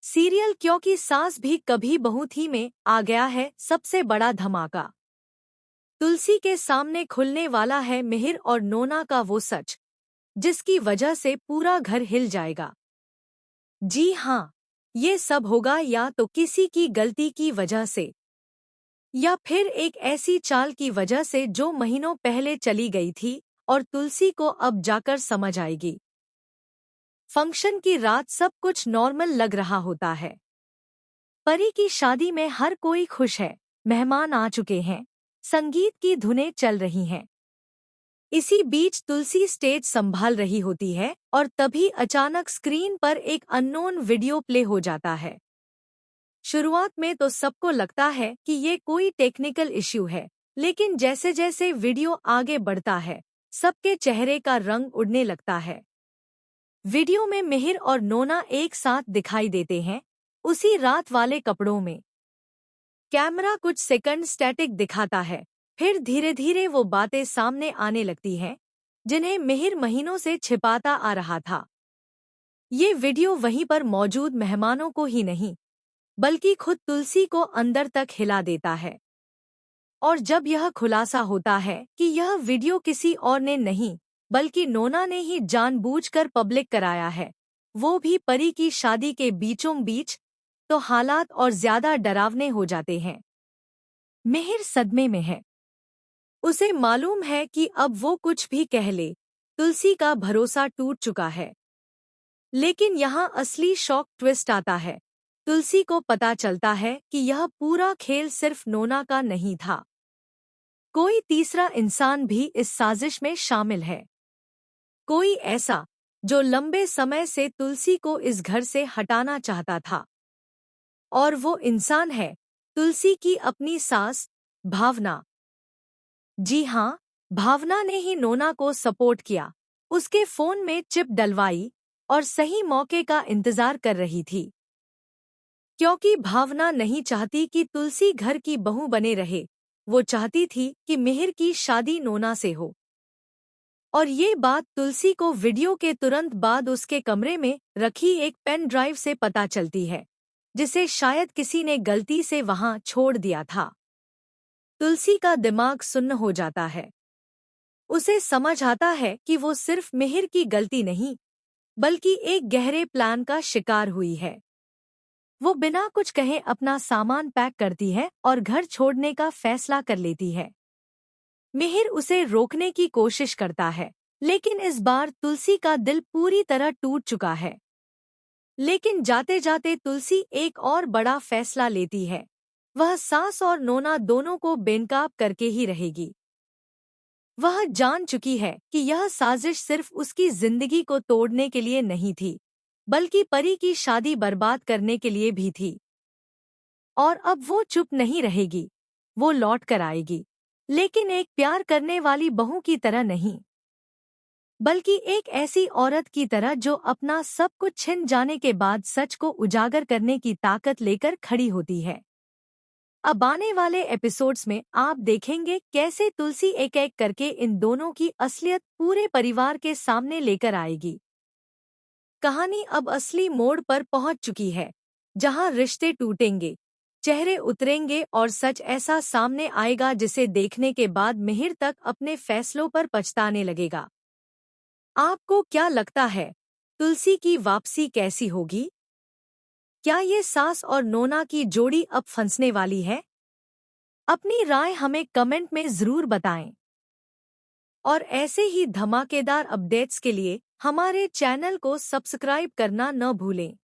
Serial क्योंकि सास भी कभी बहू थी में आ गया है सबसे बड़ा धमाका। तुलसी के सामने खुलने वाला है मिहिर और नोना का वो सच जिसकी वजह से पूरा घर हिल जाएगा। जी हाँ, ये सब होगा या तो किसी की गलती की वजह से या फिर एक ऐसी चाल की वजह से जो महीनों पहले चली गई थी और तुलसी को अब जाकर समझ आएगी। फंक्शन की रात सब कुछ नॉर्मल लग रहा होता है। परी की शादी में हर कोई खुश है, मेहमान आ चुके हैं, संगीत की धुनें चल रही हैं। इसी बीच तुलसी स्टेज संभाल रही होती है और तभी अचानक स्क्रीन पर एक अननोन वीडियो प्ले हो जाता है। शुरुआत में तो सबको लगता है कि ये कोई टेक्निकल इश्यू है, लेकिन जैसे जैसे वीडियो आगे बढ़ता है, सबके चेहरे का रंग उड़ने लगता है। वीडियो में मिहिर और नोना एक साथ दिखाई देते हैं, उसी रात वाले कपड़ों में। कैमरा कुछ सेकंड स्टैटिक दिखाता है, फिर धीरे धीरे वो बातें सामने आने लगती हैं, जिन्हें मिहिर महीनों से छिपाता आ रहा था। ये वीडियो वहीं पर मौजूद मेहमानों को ही नहीं, बल्कि खुद तुलसी को अंदर तक हिला देता है। और जब यह खुलासा होता है कि यह वीडियो किसी और ने नहीं, बल्कि नोना ने ही जानबूझकर पब्लिक कराया है, वो भी परी की शादी के बीचों बीच, तो हालात और ज्यादा डरावने हो जाते हैं। मिहिर सदमे में है। उसे मालूम है कि अब वो कुछ भी कह ले, तुलसी का भरोसा टूट चुका है। लेकिन यहाँ असली शॉक ट्विस्ट आता है। तुलसी को पता चलता है कि यह पूरा खेल सिर्फ नोना का नहीं था। कोई तीसरा इंसान भी इस साजिश में शामिल है। कोई ऐसा जो लंबे समय से तुलसी को इस घर से हटाना चाहता था। और वो इंसान है तुलसी की अपनी सास, भावना। जी हाँ, भावना ने ही नोना को सपोर्ट किया, उसके फोन में चिप डलवाई और सही मौके का इंतजार कर रही थी। क्योंकि भावना नहीं चाहती कि तुलसी घर की बहू बने रहे, वो चाहती थी कि मिहिर की शादी नोना से हो। और ये बात तुलसी को वीडियो के तुरंत बाद उसके कमरे में रखी एक पेन ड्राइव से पता चलती है, जिसे शायद किसी ने गलती से वहां छोड़ दिया था। तुलसी का दिमाग सुन्न हो जाता है। उसे समझ आता है कि वो सिर्फ मिहिर की गलती नहीं, बल्कि एक गहरे प्लान का शिकार हुई है। वो बिना कुछ कहे अपना सामान पैक करती है और घर छोड़ने का फैसला कर लेती है। मिहिर उसे रोकने की कोशिश करता है, लेकिन इस बार तुलसी का दिल पूरी तरह टूट चुका है। लेकिन जाते जाते तुलसी एक और बड़ा फैसला लेती है। वह सास और नोना दोनों को बेनकाब करके ही रहेगी। वह जान चुकी है कि यह साजिश सिर्फ उसकी जिंदगी को तोड़ने के लिए नहीं थी, बल्कि परी की शादी बर्बाद करने के लिए भी थी। और अब वो चुप नहीं रहेगी, वो लौट कर आएगी, लेकिन एक प्यार करने वाली बहू की तरह नहीं, बल्कि एक ऐसी औरत की तरह जो अपना सब कुछ छिन जाने के बाद सच को उजागर करने की ताकत लेकर खड़ी होती है। अब आने वाले एपिसोड्स में आप देखेंगे कैसे तुलसी एक एक करके इन दोनों की असलियत पूरे परिवार के सामने लेकर आएगी। कहानी अब असली मोड़ पर पहुंच चुकी है, जहां रिश्ते टूटेंगे, चेहरे उतरेंगे और सच ऐसा सामने आएगा जिसे देखने के बाद मिहिर तक अपने फैसलों पर पछताने लगेगा। आपको क्या लगता है, तुलसी की वापसी कैसी होगी? क्या ये सास और नोना की जोड़ी अब फंसने वाली है? अपनी राय हमें कमेंट में जरूर बताएं। और ऐसे ही धमाकेदार अपडेट्स के लिए हमारे चैनल को सब्सक्राइब करना न भूलें।